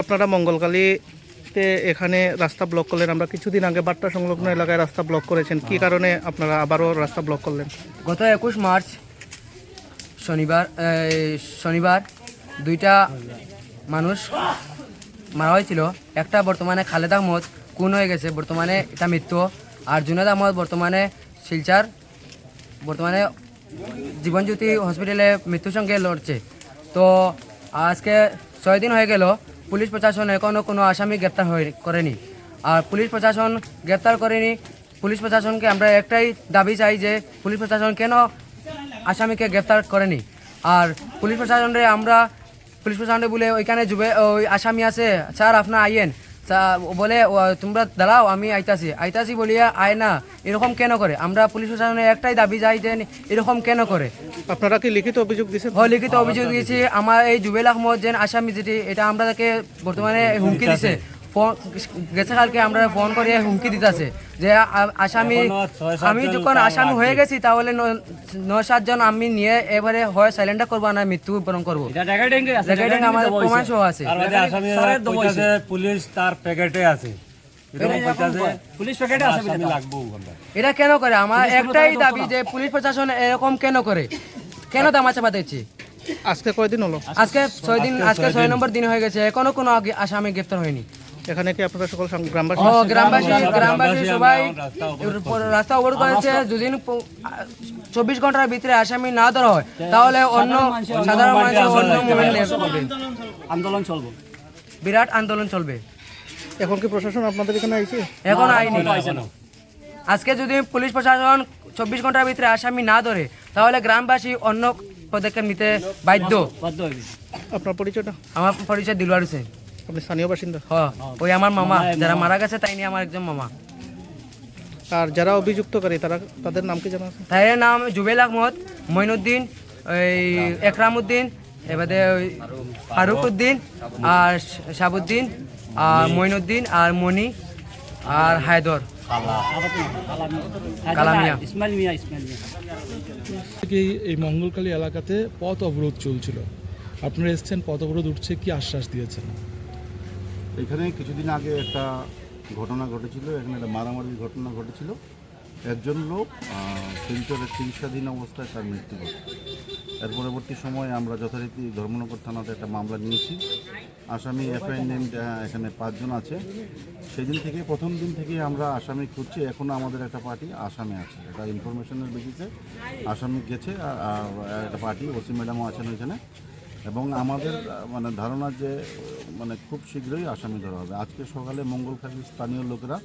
আপনারা মঙ্গলকালীতে এখানে রাস্তা ব্লক করলেন, আমরা কিছুদিন আগে বাট্টা সংলগ্ন এলাকায় রাস্তা ব্লক করেছেন, কি কারণে আপনারা আবারও রাস্তা ব্লক করলেন? গত 21 মার্চ শনিবার দুইটা মানুষ মারা হয়েছিল। একটা বর্তমানে খালেদ আহমদ খুন হয়ে গেছে, বর্তমানে এটা মৃত্যু। আর জুনাদ আহমদ বর্তমানে শিলচার বর্তমানে জীবনজ্যোতি হসপিটালে মৃত্যুর সঙ্গে লড়ছে। তো আজকে 6 দিন হয়ে গেল, পুলিশ প্রশাসন এখনও কোনো আসামি গ্রেপ্তার করেনি। আর পুলিশ প্রশাসন গ্রেপ্তার করেনি। পুলিশ প্রশাসনকে আমরা একটাই দাবি চাই যে পুলিশ প্রশাসন কেন আসামিকে গ্রেপ্তার করেনি। আর পুলিশ প্রশাসনে বলে ওইখানে ওই আসামি আছে, স্যার আপনার আইয়েন, বলে তোমরা দাঁড়াও আমি আইতাছি বলিয়া আয় না, এরকম কেন করে? আমরা পুলিশ প্রশাসনের একটাই দাবি চাই যে এরকম কেন করে। আপনারা কি লিখিত অভিযোগ দিয়েছেন? হয়, লিখিত অভিযোগ দিয়েছি। আমার এই জুবেল আহমদ যে আসামি যেটি, এটা আমরা তাকে বর্তমানে হুমকি দিছে। গেছে কালকে আমরা ফোন করে হুমকি দিতেছে যে আসামি, আমি যখন আসামি হয়ে গেছি তাহলে 9-7 জন আমি নিয়ে এবারে হয় সাইলেন্ডার করবো না মৃত্যুবরণ করবো। আমাদের প্রমাণ সহ আছে। পুলিশ তার প্যাকেটে আছে, এটা কেন করে? আমার একটাই দাবি যে পুলিশ প্রশাসন এরকম কেন করে, কেন তামাশা বাঁধাচ্ছে? আজকে কয়দিন হলো? আজকে 6 দিন, আজকে 6 নম্বর দিন হয়ে গেছে, এখনো কোনো আসামি গ্রেপ্তার হয়নি। এখানে কি আপনারা সকল গ্রামবাসী? গ্রামবাসী সবাই রাস্তা অবরোধ করেছে। দুদিন 24 ঘন্টার ভিতরে আসামি না ধরা হয় তাহলে অন্য সাধারণ মানুষের অন্য আন্দোলন চলবে, বিরাট আন্দোলন চলবে। এখন কি প্রশাসন আপনাদের এখানে আইছে? এখন আইনি। আজকে যদি পুলিশ প্রশাসন 24 ঘন্টার ভিতরে আসামি না ধরে তাহলে গ্রামবাসী অন্য পদক্ষেপ নিতে বাধ্য। আপনার পরিচয়টা? আমার পরিচয় দিলওয়ার হোসেন। আপনি স্থানীয় বাসিন্দা? হ্যাঁ, ওই আমার মামা, যারা মারা গেছে তাই নিয়ে আমার একজন মামা। আর যারা অভিযুক্তকারী তাদের নাম কি জানা আছে? তাদের নাম জুবেল আহমদ, মঈনুদ্দিন, ওই একরাম উদ্দিন, এবারে ওই ফারুক উদ্দিন, আর শাহাবুদ্দিন, আর মঈনুদ্দিন, আর মনি, আর হায়দর, কালামিয়া। এই মঙ্গলকালী এলাকাতে পথ অবরোধ চলছিল, আপনারা এসছেন, পথ অবরোধ উঠছে, কি আশ্বাস দিয়েছেন? এখানে কিছুদিন আগে একটা ঘটনা ঘটেছিল, এখানে একটা মারামারির ঘটনা ঘটেছিল। একজন লোক শিলচরে চিকিৎসাধীন অবস্থায় তার মৃত্যু ঘটে। এর পরবর্তী সময়ে আমরা যথারীতি ধর্মনগর থানাতে একটা মামলা নিয়েছি। আসামি এফআইআর নেম এখানে 5 জন আছে। সেদিন থেকে, প্রথম দিন থেকে আমরা আসামি খুঁজছি। এখনও আমাদের একটা পার্টি আসামে আছে, এটা ইনফরমেশনের বেসিসে আসামি গেছে। একটা পার্টি ওসি ম্যাডামও আছেন ওইখানে, এবং আমাদের ধারণা যে খুব শীঘ্রই আসামি ধরা হবে। আজকে সকালে মঙ্গলকালীর স্থানীয় লোকেরা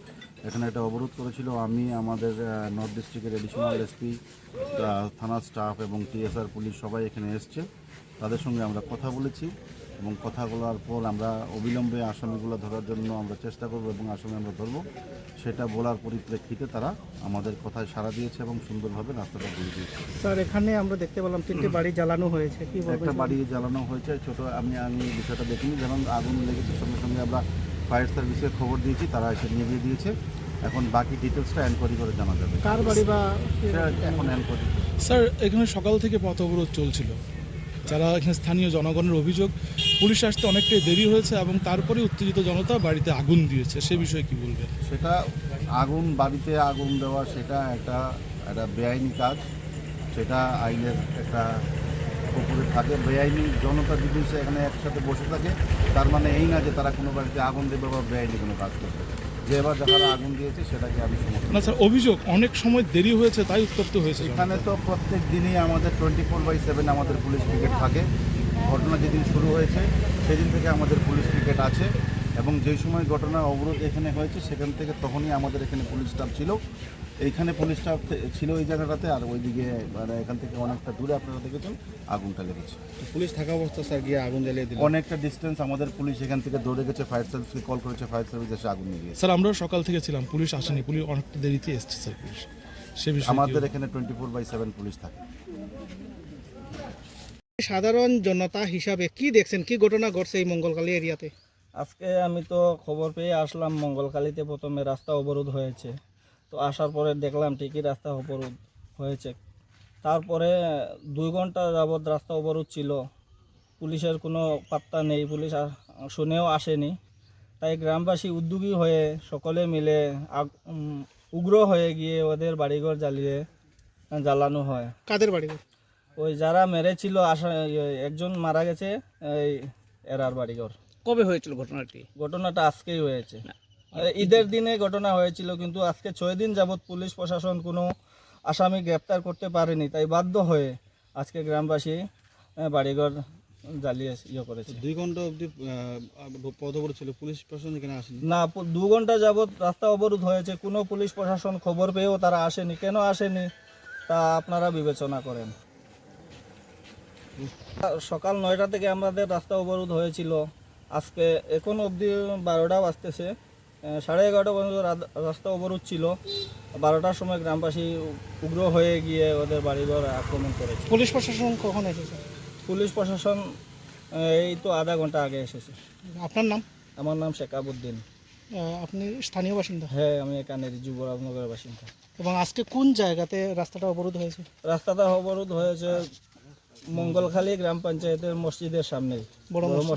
এখানে একটা অবরোধ করেছিল। আমি, আমাদের নর্থ ডিস্ট্রিক্টের এডিশনাল এসপি, থানার স্টাফ এবং টিএসআর পুলিশ সবাই এখানে এসছে। তাদের সঙ্গে আমরা কথা বলেছি এবং কথা বলার পর আমরা অবিলম্বে আসামিগুলো ধরার জন্য আমরা চেষ্টা করব এবং আসামি আমরা ধরব, সেটা বলার পরিপ্রেক্ষিতে তারা আমাদের কথায় সাড়া দিয়েছে এবং সুন্দরভাবে রাস্তাটা ঘুরে দিয়েছে। স্যার, এখানে আমরা দেখতে পেলাম 3টি বাড়ি জ্বালানো হয়েছে, কি বলবেন? একটা বাড়ি জ্বালানো হয়েছে ছোট, আমি বিষয়টা দেখিনি। যেমন আগুন লেগেছে সঙ্গে সঙ্গে আমরা ফায়ার সার্ভিসে খবর দিয়েছি, তারা এসে নিভিয়ে দিয়েছে। এখন বাকি ডিটেলসটা এনকোয়ারি করে জানা যাবে। কার বাড়ি বা এখন এনকোয়ারি। স্যার, এখানে সকাল থেকে পথ অবরোধ চলছিল, যারা এখানে স্থানীয় জনগণের অভিযোগ পুলিশ আসতে অনেকটাই দেরি হয়েছে এবং তারপরে উত্তেজিত জনতা বাড়িতে আগুন দিয়েছে, সে বিষয়ে কি বলবেন? সেটা বাড়িতে আগুন দেওয়া সেটা একটা বেআইনি কাজ, সেটা আইনের একটা উপরে থাকে। বেআইনি জনতা যদি এখানে একসাথে বসে থাকে তার মানে এই না যে তারা কোনো বাড়িতে আগুন দেবে বা বেআইনি কোনো কাজ করবে। যে এবার যারা আগুন দিয়েছে সেটাকে আমি সমর্থন। না স্যার, অভিযোগ অনেক সময় দেরি হয়েছে তাই উত্তপ্ত হয়েছে। এখানে তো প্রত্যেক দিনই আমাদের 24/7 আমাদের পুলিশ পিকেট থাকে। ঘটনা যেদিন শুরু হয়েছে সেদিন থেকে আমাদের পুলিশ পিকেট আছে, এবং যেই সময় ঘটনা অবরোধ এখানে হয়েছে সেখান থেকে তখনই আমাদের এখানে পুলিশ স্টাফ ছিল। এইখানে পুলিশ স্টাফ ছিল এই জায়গাটাতে, আর ওইদিকে এখান থেকে অনেকটা দূরে আপনারা দেখেছেন আগুনটা লেগেছে। পুলিশ থাকা অবস্থা স্যার গিয়ে আগুন জ্বালিয়ে দিল। অনেকটা ডিস্টেন্স আমাদের পুলিশ এখান থেকে দৌড়ে গেছে, ফায়ার সার্ভিসকে কল করেছে, ফায়ার সার্ভিস এসে আগুন নিয়ে গিয়েছে। স্যার, আমরাও সকাল থেকে ছিলাম, পুলিশ আসেনি, পুলিশ অনেকটা দেরিতে এসছে স্যার। পুলিশ সে বিষয়ে আমাদের এখানে 24/7 পুলিশ থাকে। সাধারণ জনতা হিসাবে কি দেখছেন, কি ঘটনা ঘটছে এই মঙ্গলকালী এরিয়াতে? আজকে আমি তো খবর পেয়ে আসলাম মঙ্গলকালীতে, প্রথমে রাস্তা অবরোধ হয়েছে। তো আসার পরে দেখলাম ঠিকই রাস্তা অবরোধ হয়েছে। তারপরে 2 ঘন্টা যাবৎ রাস্তা অবরোধ ছিল, পুলিশের কোনো পাত্তা নেই, পুলিশ শুনেও আসেনি। তাই গ্রামবাসী উদ্যোগী হয়ে সকলে মিলে উগ্র হয়ে গিয়ে ওদের বাড়িঘর জ্বালানো হয়। কাদের বাড়ি? ওই যারা মেরেছিল একজন মারা গেছে, এই এরার বাড়িঘর। কবে হয়েছিল ঘটনাটি? ঘটনাটা আজকেই হয়েছে, ঈদের দিনে ঘটনা হয়েছিল, কিন্তু আজকে 6 দিন যাবৎ পুলিশ প্রশাসন কোনো আসামি গ্রেপ্তার করতে পারেনি। তাই বাধ্য হয়ে আজকে গ্রামবাসী বাড়িঘর জ্বালিয়ে করেছে। 2 ঘন্টা অবধি পথ অবরোধ ছিল, পুলিশ প্রশাসন এখানে আসেনি। না, 2 ঘন্টা যাবৎ রাস্তা অবরোধ হয়েছে, কোনো পুলিশ প্রশাসন খবর পেয়েও তারা আসেনি। কেন আসেনি তা আপনারা বিবেচনা করেন। সকাল 9টা থেকে আমাদের রাস্তা অবরোধ হয়েছিল, আজকে এখন অবধি 12টা বাজতেছে, 11:30 পর্যন্ত রাস্তা অবরোধ ছিল। 12টার সময় গ্রামবাসী উগ্র হয়ে গিয়ে ওদের বাড়িঘর আক্রমণ করেছে। পুলিশ প্রশাসন কখন এসেছে? পুলিশ প্রশাসন এই তো আধা ঘন্টা আগে এসেছে। আপনার নাম? আমার নাম শেখাবুদ্দিন। আপনি স্থানীয় বাসিন্দা? হ্যাঁ, আমি এখানে যুবরাজনগরের বাসিন্দা। এবং আজকে কোন জায়গাতে রাস্তাটা অবরোধ হয়েছে? রাস্তাটা অবরোধ হয়েছে মঙ্গলখালী গ্রাম পঞ্চায়েতের মসজিদের সামনে। বড় মসজিদ।